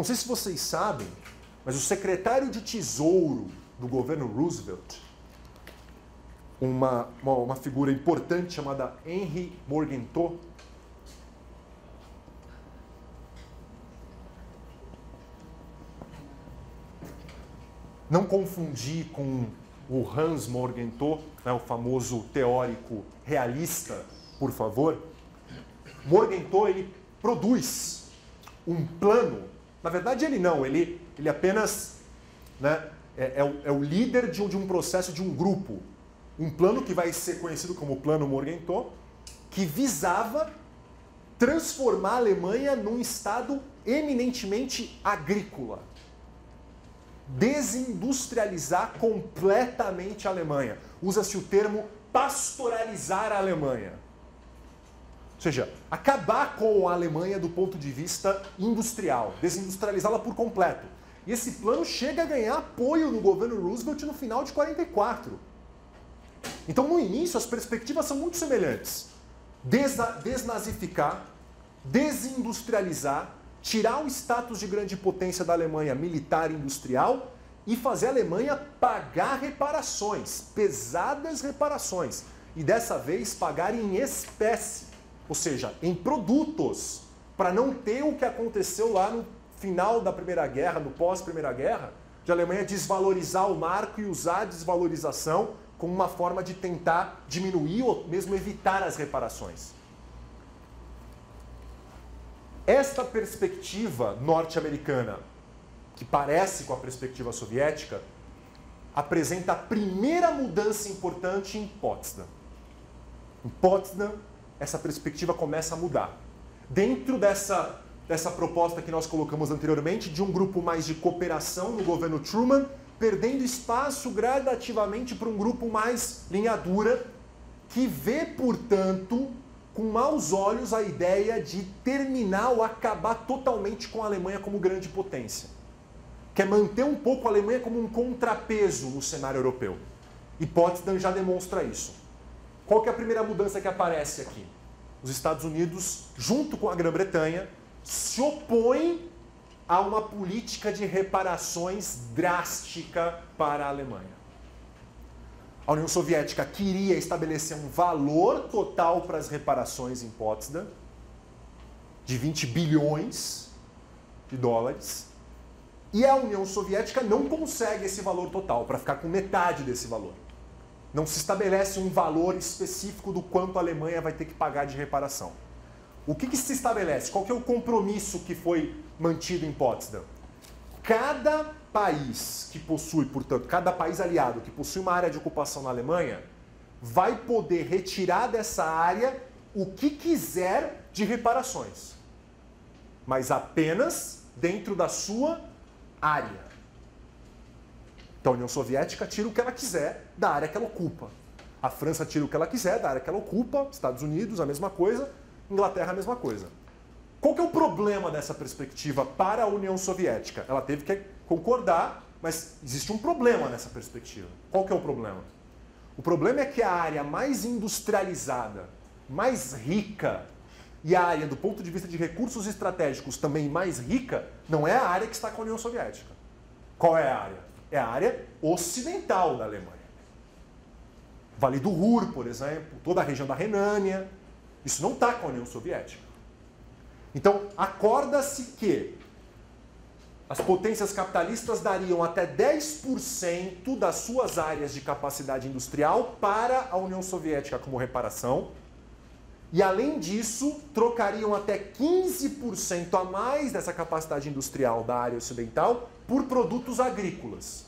não sei se vocês sabem, mas o secretário de Tesouro do governo Roosevelt, uma figura importante chamada Henry Morgenthau, não confundir com o Hans Morgenthau, né, o famoso teórico realista, por favor. Morgenthau, ele produz um plano. Na verdade, ele não, ele apenas, né, é o líder de um processo, de um grupo. Um plano que vai ser conhecido como Plano Morgenthau, que visava transformar a Alemanha num estado eminentemente agrícola. Desindustrializar completamente a Alemanha. Usa-se o termo pastoralizar a Alemanha. Ou seja, acabar com a Alemanha do ponto de vista industrial, desindustrializá-la por completo. E esse plano chega a ganhar apoio no governo Roosevelt no final de 44. Então, no início, as perspectivas são muito semelhantes. Desnazificar, desindustrializar, tirar o status de grande potência da Alemanha militar e industrial e fazer a Alemanha pagar reparações, pesadas reparações. E dessa vez pagar em espécie, ou seja, em produtos, para não ter o que aconteceu lá no final da Primeira Guerra, no pós-Primeira Guerra, de a Alemanha desvalorizar o marco e usar a desvalorização como uma forma de tentar diminuir ou mesmo evitar as reparações. Esta perspectiva norte-americana, que parece com a perspectiva soviética, apresenta a primeira mudança importante em Potsdam. Em Potsdam, essa perspectiva começa a mudar. Dentro dessa proposta que nós colocamos anteriormente, de um grupo mais de cooperação no governo Truman, perdendo espaço gradativamente para um grupo mais linha dura, que vê, portanto, com maus olhos a ideia de terminar ou acabar totalmente com a Alemanha como grande potência. Quer manter um pouco a Alemanha como um contrapeso no cenário europeu. E Potsdam já demonstra isso. Qual que é a primeira mudança que aparece aqui? Os Estados Unidos, junto com a Grã-Bretanha, se opõem a uma política de reparações drástica para a Alemanha. A União Soviética queria estabelecer um valor total para as reparações em Potsdam, de 20 bilhões de dólares, e a União Soviética não consegue esse valor total, para ficar com metade desse valor. Não se estabelece um valor específico do quanto a Alemanha vai ter que pagar de reparação. O que se estabelece? Qual que é o compromisso que foi mantido em Potsdam? Cada país que possui, portanto, cada país aliado que possui uma área de ocupação na Alemanha, vai poder retirar dessa área o que quiser de reparações, mas apenas dentro da sua área. Então a União Soviética tira o que ela quiser da área que ela ocupa. A França tira o que ela quiser da área que ela ocupa, Estados Unidos a mesma coisa, Inglaterra a mesma coisa. Qual que é o problema dessa perspectiva para a União Soviética? Ela teve que concordar, mas existe um problema nessa perspectiva. Qual que é o problema? O problema é que a área mais industrializada, mais rica, e a área do ponto de vista de recursos estratégicos também mais rica, não é a área que está com a União Soviética. Qual é a área? É a área ocidental da Alemanha. Vale do Ruhr, por exemplo, toda a região da Renânia. Isso não está com a União Soviética. Então, acorda-se que as potências capitalistas dariam até 10% das suas áreas de capacidade industrial para a União Soviética como reparação. E, além disso, trocariam até 15% a mais dessa capacidade industrial da área ocidental por produtos agrícolas.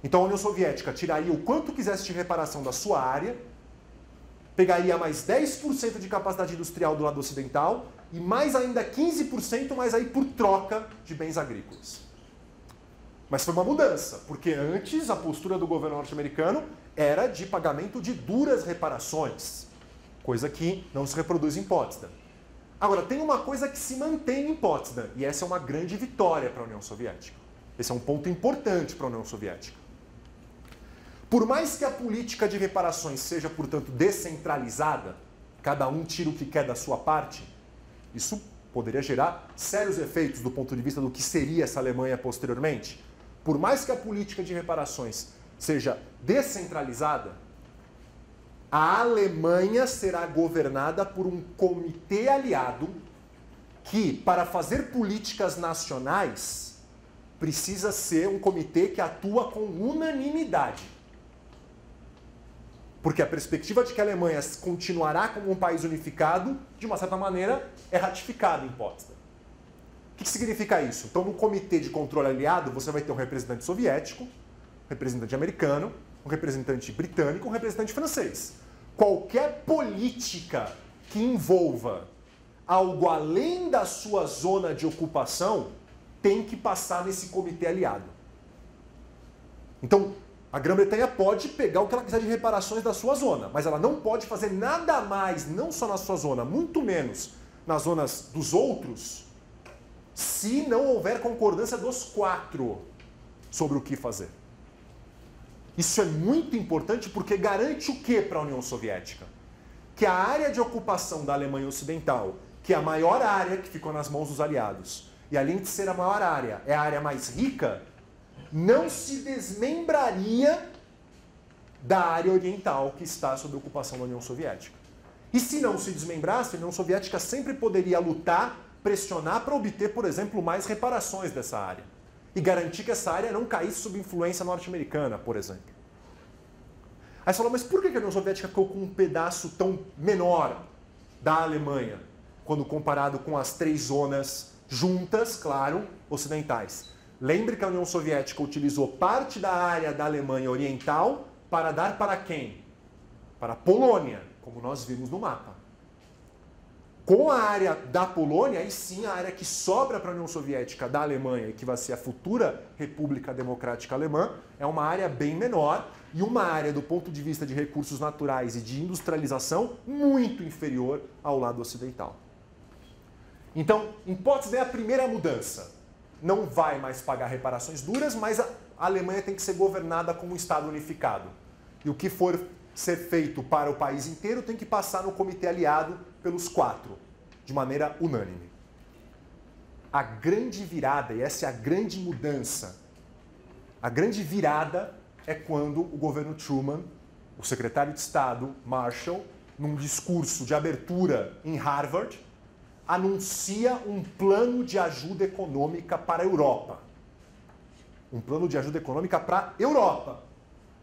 Então, a União Soviética tiraria o quanto quisesse de reparação da sua área, pegaria mais 10% de capacidade industrial do lado ocidental e mais ainda 15%, mas aí por troca de bens agrícolas. Mas foi uma mudança, porque antes a postura do governo norte-americano era de pagamento de duras reparações, coisa que não se reproduz em Potsdam. Agora, tem uma coisa que se mantém em Potsdam, e essa é uma grande vitória para a União Soviética. Esse é um ponto importante para a União Soviética. Por mais que a política de reparações seja, portanto, descentralizada, cada um tira o que quer da sua parte, isso poderia gerar sérios efeitos do ponto de vista do que seria essa Alemanha posteriormente. Por mais que a política de reparações seja descentralizada, a Alemanha será governada por um comitê aliado que, para fazer políticas nacionais, precisa ser um comitê que atua com unanimidade. Porque a perspectiva de que a Alemanha continuará como um país unificado, de uma certa maneira, é ratificada em Potsdam. O que significa isso? Então, no comitê de controle aliado, você vai ter um representante soviético, um representante americano, um representante britânico, um representante francês. Qualquer política que envolva algo além da sua zona de ocupação tem que passar nesse comitê aliado. Então, a Grã-Bretanha pode pegar o que ela quiser de reparações da sua zona, mas ela não pode fazer nada mais, não só na sua zona, muito menos nas zonas dos outros, se não houver concordância dos 4 sobre o que fazer. Isso é muito importante porque garante o que para a União Soviética? Que a área de ocupação da Alemanha Ocidental, que é a maior área que ficou nas mãos dos aliados, e além de ser a maior área, é a área mais rica, não se desmembraria da área oriental que está sob ocupação da União Soviética. E se não se desmembrasse, a União Soviética sempre poderia lutar, pressionar para obter, por exemplo, mais reparações dessa área. E garantir que essa área não caísse sob influência norte-americana, por exemplo. Aí você fala, mas por que a União Soviética ficou com um pedaço tão menor da Alemanha, quando comparado com as 3 zonas juntas, claro, ocidentais? Lembre que a União Soviética utilizou parte da área da Alemanha Oriental para dar para quem? Para a Polônia, como nós vimos no mapa. Com a área da Polônia, aí sim a área que sobra para a União Soviética da Alemanha, e que vai ser a futura República Democrática Alemã, é uma área bem menor e uma área, do ponto de vista de recursos naturais e de industrialização, muito inferior ao lado ocidental. Então, em Potsdam é a primeira mudança. Não vai mais pagar reparações duras, mas a Alemanha tem que ser governada como um Estado unificado. E o que for ser feito para o país inteiro tem que passar no comitê aliado pelos 4, de maneira unânime. A grande virada, e essa é a grande mudança, a grande virada é quando o governo Truman, o secretário de Estado, Marshall, num discurso de abertura em Harvard, anuncia um plano de ajuda econômica para a Europa. Um plano de ajuda econômica para a Europa,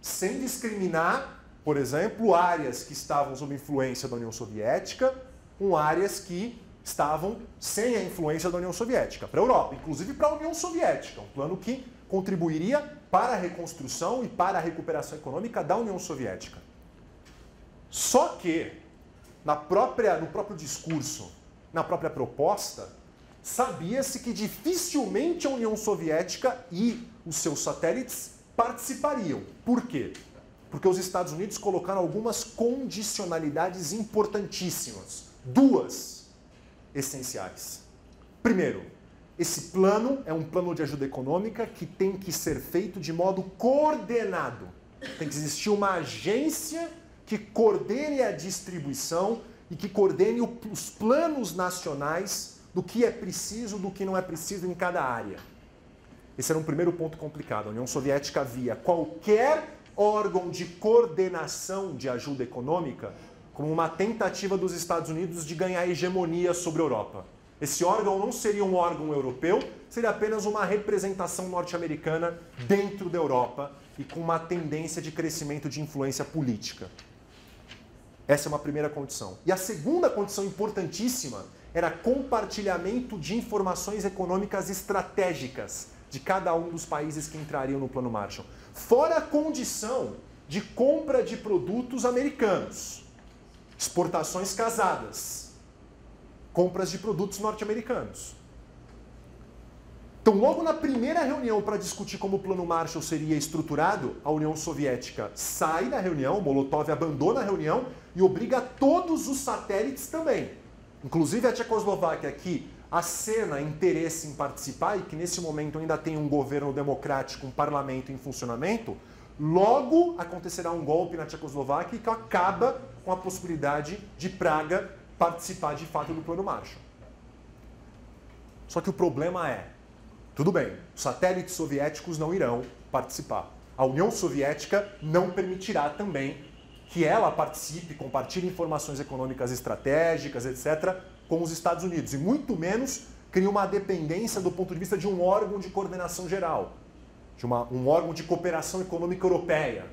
sem discriminar, por exemplo, áreas que estavam sob influência da União Soviética com áreas que estavam sem a influência da União Soviética, para a Europa, inclusive para a União Soviética, um plano que contribuiria para a reconstrução e para a recuperação econômica da União Soviética. Só que, no próprio discurso, na própria proposta, sabia-se que dificilmente a União Soviética e os seus satélites participariam. Por quê? Porque os Estados Unidos colocaram algumas condicionalidades importantíssimas. 2 essenciais. Primeiro, esse plano é um plano de ajuda econômica que tem que ser feito de modo coordenado. Tem que existir uma agência que coordene a distribuição e que coordene os planos nacionais do que é preciso, do que não é preciso em cada área. Esse era um primeiro ponto complicado. A União Soviética via qualquer órgão de coordenação de ajuda econômica como uma tentativa dos Estados Unidos de ganhar hegemonia sobre a Europa. Esse órgão não seria um órgão europeu, seria apenas uma representação norte-americana dentro da Europa e com uma tendência de crescimento de influência política. Essa é uma primeira condição. E a segunda condição importantíssima era compartilhamento de informações econômicas estratégicas de cada um dos países que entrariam no Plano Marshall. Fora a condição de compra de produtos americanos, exportações casadas, compras de produtos norte-americanos. Então, logo na primeira reunião para discutir como o Plano Marshall seria estruturado, a União Soviética sai da reunião, Molotov abandona a reunião e obriga todos os satélites também, inclusive a Tchecoslováquia, que acena interesse em participar e que nesse momento ainda tem um governo democrático, um parlamento em funcionamento. Logo acontecerá um golpe na Tchecoslováquia que acaba com a possibilidade de Praga participar de fato do Plano Marshall. Só que o problema é, tudo bem, os satélites soviéticos não irão participar. A União Soviética não permitirá também que ela participe, compartilhe informações econômicas estratégicas, etc., com os Estados Unidos. E muito menos cria uma dependência do ponto de vista de um órgão de coordenação geral, de um órgão de cooperação econômica europeia,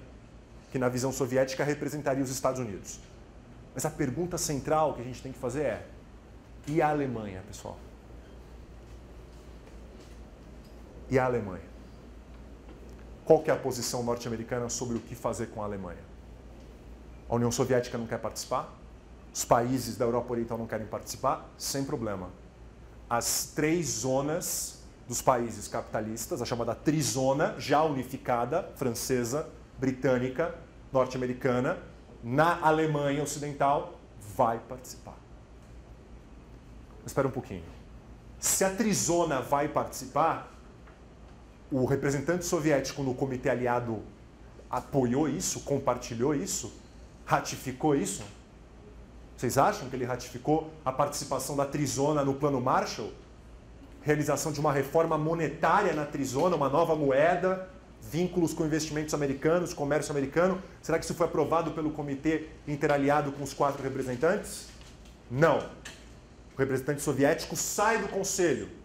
que na visão soviética representaria os Estados Unidos. Mas a pergunta central que a gente tem que fazer é, e a Alemanha, pessoal? E a Alemanha? Qual que é a posição norte-americana sobre o que fazer com a Alemanha? A União Soviética não quer participar? Os países da Europa Oriental não querem participar? Sem problema. As 3 zonas dos países capitalistas, a chamada trizona, já unificada, francesa, britânica, norte-americana, na Alemanha Ocidental, vai participar. Mas espera um pouquinho. Se a trizona vai participar, o representante soviético no Comitê Aliado apoiou isso, compartilhou isso, ratificou isso? Vocês acham que ele ratificou a participação da trizona no Plano Marshall? Realização de uma reforma monetária na trizona, uma nova moeda, vínculos com investimentos americanos, comércio americano? Será que isso foi aprovado pelo Comitê Interaliado com os 4 representantes? Não. O representante soviético sai do Conselho,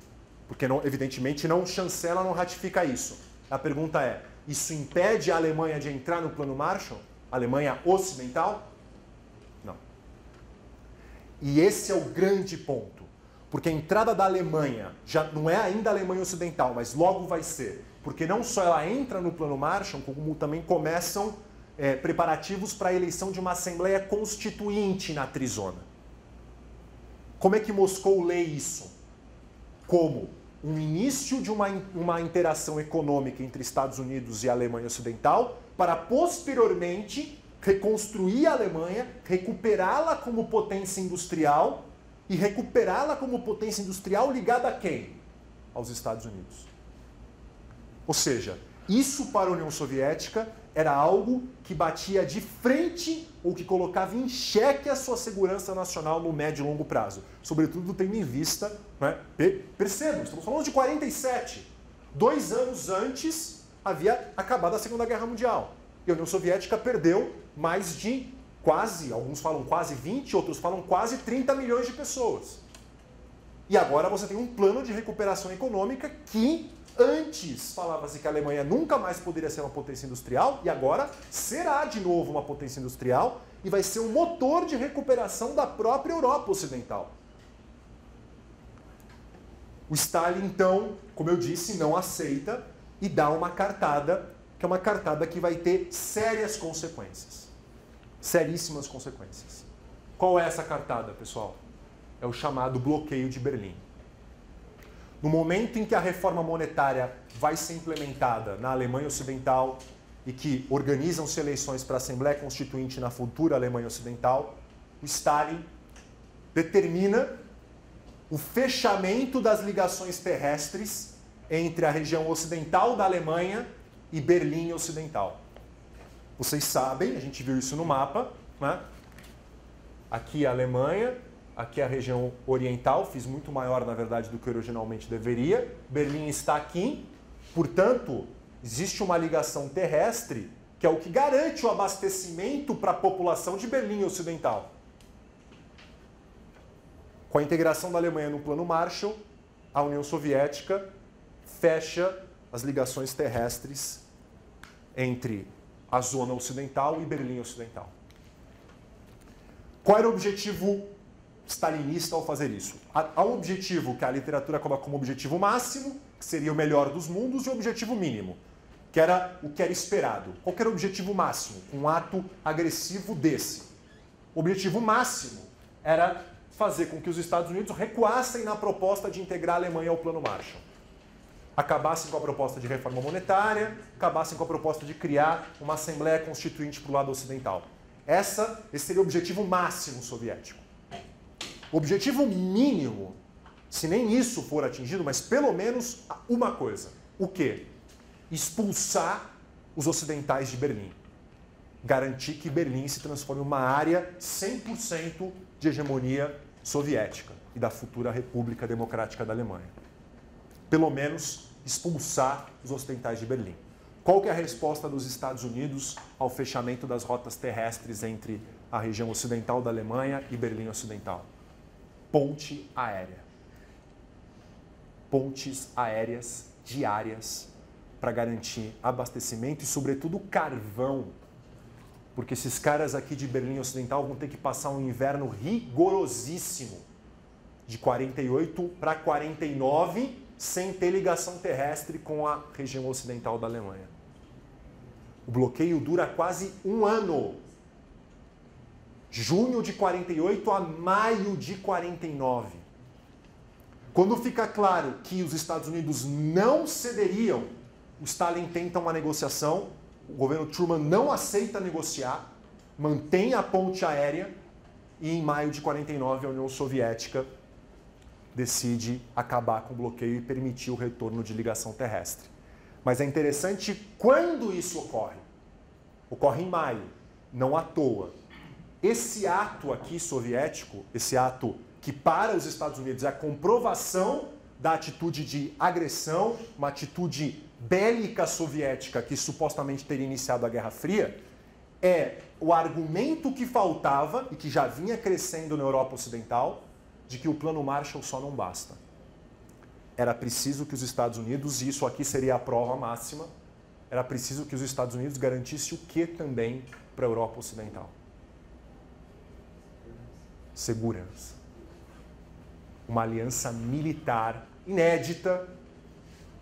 porque não, evidentemente não chancela, não ratifica isso. A pergunta é, isso impede a Alemanha de entrar no Plano Marshall? A Alemanha Ocidental? Não. E esse é o grande ponto. Porque a entrada da Alemanha, já não é ainda a Alemanha Ocidental, mas logo vai ser. Porque não só ela entra no Plano Marshall, como também começam preparativos para a eleição de uma Assembleia Constituinte na trizona. Como é que Moscou lê isso? Como um início de uma interação econômica entre Estados Unidos e Alemanha Ocidental, para posteriormente reconstruir a Alemanha, recuperá-la como potência industrial, e recuperá-la como potência industrial ligada a quem? Aos Estados Unidos. Ou seja, isso para a União Soviética era algo que batia de frente ou que colocava em xeque a sua segurança nacional no médio e longo prazo. Sobretudo tendo em vista, né, percebam, estamos falando de 47. 2 anos antes havia acabado a Segunda Guerra Mundial. E a União Soviética perdeu mais de quase, alguns falam quase 20, outros falam quase 30 milhões de pessoas. E agora você tem um plano de recuperação econômica que antes falava-se que a Alemanha nunca mais poderia ser uma potência industrial e agora será de novo uma potência industrial e vai ser um motor de recuperação da própria Europa Ocidental. O Stalin, então, como eu disse, não aceita e dá uma cartada, que é uma cartada que vai ter sérias consequências. Seríssimas consequências. Qual é essa cartada, pessoal? É o chamado bloqueio de Berlim. No momento em que a reforma monetária vai ser implementada na Alemanha Ocidental e que organizam-se eleições para a Assembleia Constituinte na futura Alemanha Ocidental, o Stalin determina o fechamento das ligações terrestres entre a região ocidental da Alemanha e Berlim Ocidental. Vocês sabem, a gente viu isso no mapa, né? Aqui a Alemanha, aqui a região oriental, fiz muito maior, na verdade, do que originalmente deveria. Berlim está aqui, portanto, existe uma ligação terrestre que é o que garante o abastecimento para a população de Berlim Ocidental. Com a integração da Alemanha no Plano Marshall, a União Soviética fecha as ligações terrestres entre a zona ocidental e Berlim Ocidental. Qual era o objetivo stalinista ao fazer isso? Há um objetivo que a literatura coloca como objetivo máximo, que seria o melhor dos mundos, e o objetivo mínimo, que era o que era esperado. Qual que era o objetivo máximo? Um ato agressivo desse. O objetivo máximo era fazer com que os Estados Unidos recuassem na proposta de integrar a Alemanha ao Plano Marshall. Acabassem com a proposta de reforma monetária, acabassem com a proposta de criar uma Assembleia Constituinte para o lado ocidental. Esse seria o objetivo máximo soviético. O objetivo mínimo, se nem isso for atingido, mas pelo menos uma coisa. O quê? Expulsar os ocidentais de Berlim. Garantir que Berlim se transforme em uma área 100% de hegemonia soviética e da futura República Democrática da Alemanha. pelo menos, expulsar os ocidentais de Berlim. Qual que é a resposta dos Estados Unidos ao fechamento das rotas terrestres entre a região ocidental da Alemanha e Berlim Ocidental? Ponte aérea. Pontes aéreas diárias para garantir abastecimento e, sobretudo, carvão. Porque esses caras aqui de Berlim Ocidental vão ter que passar um inverno rigorosíssimo, de 48 para 49, sem ter ligação terrestre com a região ocidental da Alemanha. O bloqueio dura quase um ano. Junho de 48 a maio de 49. Quando fica claro que os Estados Unidos não cederiam, o Stalin tenta uma negociação, o governo Truman não aceita negociar, mantém a ponte aérea e em maio de 49 a União Soviética decide acabar com o bloqueio e permitir o retorno de ligação terrestre. Mas é interessante quando isso ocorre. Ocorre em maio, não à toa. Esse ato aqui soviético, esse ato que para os Estados Unidos é a comprovação da atitude de agressão, uma atitude bélica soviética que supostamente teria iniciado a Guerra Fria, é o argumento que faltava e que já vinha crescendo na Europa Ocidental de que o plano Marshall só não basta. Era preciso que os Estados Unidos, e isso aqui seria a prova máxima, era preciso que os Estados Unidos garantissem o que também para a Europa Ocidental? Segurança. Uma aliança militar inédita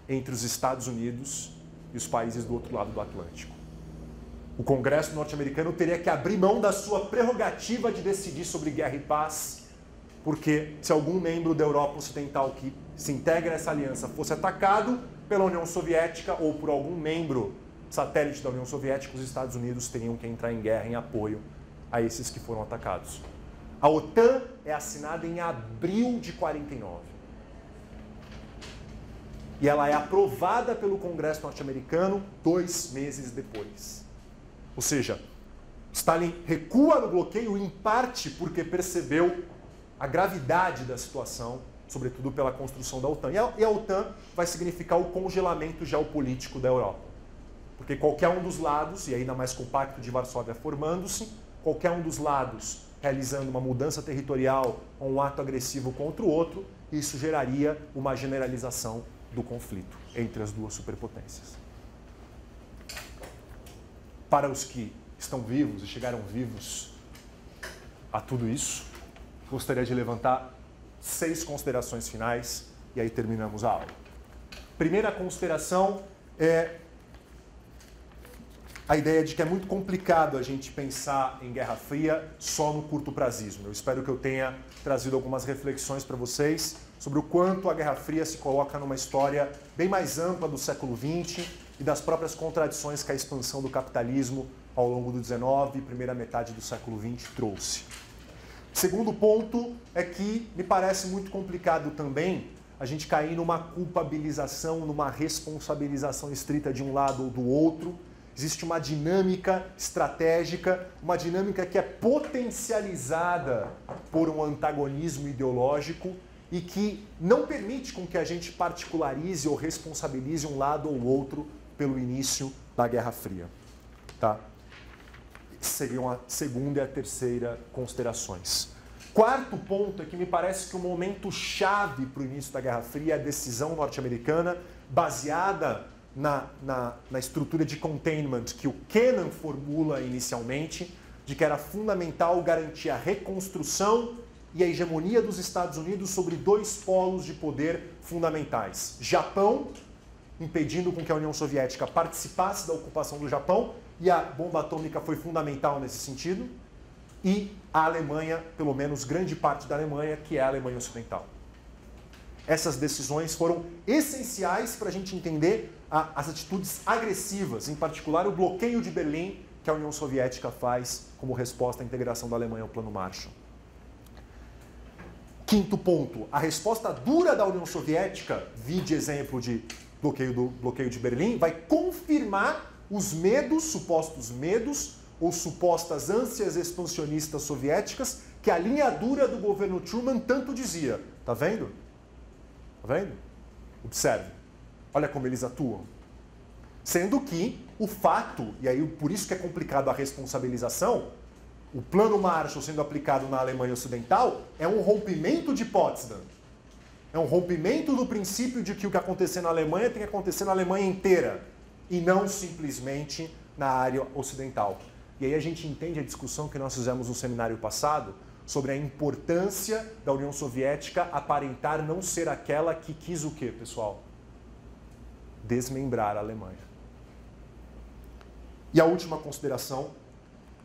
entre os Estados Unidos e os países do outro lado do Atlântico. O Congresso norte-americano teria que abrir mão da sua prerrogativa de decidir sobre guerra e paz, porque se algum membro da Europa Ocidental que se integra a essa aliança fosse atacado pela União Soviética ou por algum membro satélite da União Soviética, os Estados Unidos teriam que entrar em guerra em apoio a esses que foram atacados. A OTAN é assinada em abril de 49. E ela é aprovada pelo Congresso norte-americano 2 meses depois. Ou seja, Stalin recua no bloqueio em parte porque percebeu a gravidade da situação, sobretudo pela construção da OTAN. E a OTAN vai significar o congelamento geopolítico da Europa. Porque qualquer um dos lados, e ainda mais com o Pacto de Varsóvia formando-se, qualquer um dos lados realizando uma mudança territorial ou um ato agressivo contra o outro, isso geraria uma generalização do conflito entre as duas superpotências. Para os que estão vivos e chegaram vivos a tudo isso, gostaria de levantar 6 considerações finais e aí terminamos a aula. Primeira consideração é a ideia de que é muito complicado a gente pensar em Guerra Fria só no curto prazismo. Eu espero que eu tenha trazido algumas reflexões para vocês sobre o quanto a Guerra Fria se coloca numa história bem mais ampla do século XX e das próprias contradições que a expansão do capitalismo ao longo do XIX e primeira metade do século XX trouxe. Segundo ponto é que me parece muito complicado também a gente cair numa culpabilização, numa responsabilização estrita de um lado ou do outro. Existe uma dinâmica estratégica, uma dinâmica que é potencializada por um antagonismo ideológico e que não permite com que a gente particularize ou responsabilize um lado ou outro pelo início da Guerra Fria. Tá? Seriam a segunda e a terceira considerações. Quarto ponto é que me parece que o momento chave para o início da Guerra Fria é a decisão norte-americana baseada na estrutura de containment que o Kennan formula inicialmente, de que era fundamental garantir a reconstrução e a hegemonia dos Estados Unidos sobre 2 polos de poder fundamentais. Japão, impedindo com que a União Soviética participasse da ocupação do Japão, e a bomba atômica foi fundamental nesse sentido, e a Alemanha, pelo menos grande parte da Alemanha, que é a Alemanha Ocidental. Essas decisões foram essenciais para a gente entender as atitudes agressivas, em particular o bloqueio de Berlim que a União Soviética faz como resposta à integração da Alemanha ao Plano Marshall. Quinto ponto, a resposta dura da União Soviética, vide exemplo de bloqueio de Berlim, vai confirmar os medos, supostos medos, ou supostas ânsias expansionistas soviéticas que a linha dura do governo Truman tanto dizia. Tá vendo? Tá vendo? Observe. Olha como eles atuam. Sendo que o fato, e aí por isso que é complicado a responsabilização, o Plano Marshall sendo aplicado na Alemanha Ocidental é um rompimento de Potsdam. É um rompimento do princípio de que o que acontecer na Alemanha tem que acontecer na Alemanha inteira e não simplesmente na área ocidental. E aí a gente entende a discussão que nós fizemos no seminário passado sobre a importância da União Soviética aparentar não ser aquela que quis o quê, pessoal? Desmembrar a Alemanha. E a última consideração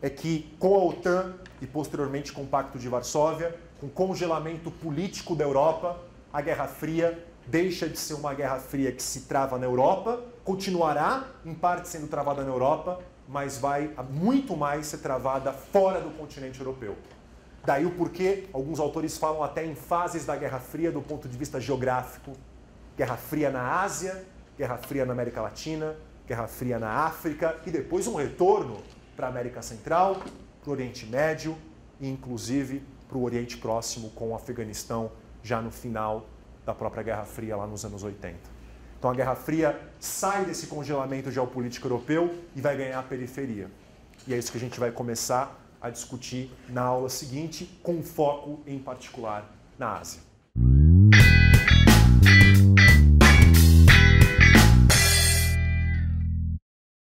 é que com a OTAN e posteriormente com o Pacto de Varsóvia, com o congelamento político da Europa, a Guerra Fria deixa de ser uma Guerra Fria que se trava na Europa, continuará em parte sendo travada na Europa, mas vai muito mais ser travada fora do continente europeu. Daí o porquê alguns autores falam até em fases da Guerra Fria do ponto de vista geográfico. Guerra Fria na Ásia, Guerra Fria na América Latina, Guerra Fria na África e depois um retorno para a América Central, para o Oriente Médio e inclusive para o Oriente Próximo com o Afeganistão já no final da própria Guerra Fria lá nos anos 80. Então a Guerra Fria sai desse congelamento geopolítico europeu e vai ganhar a periferia. E é isso que a gente vai começar a discutir na aula seguinte, com foco em particular na Ásia.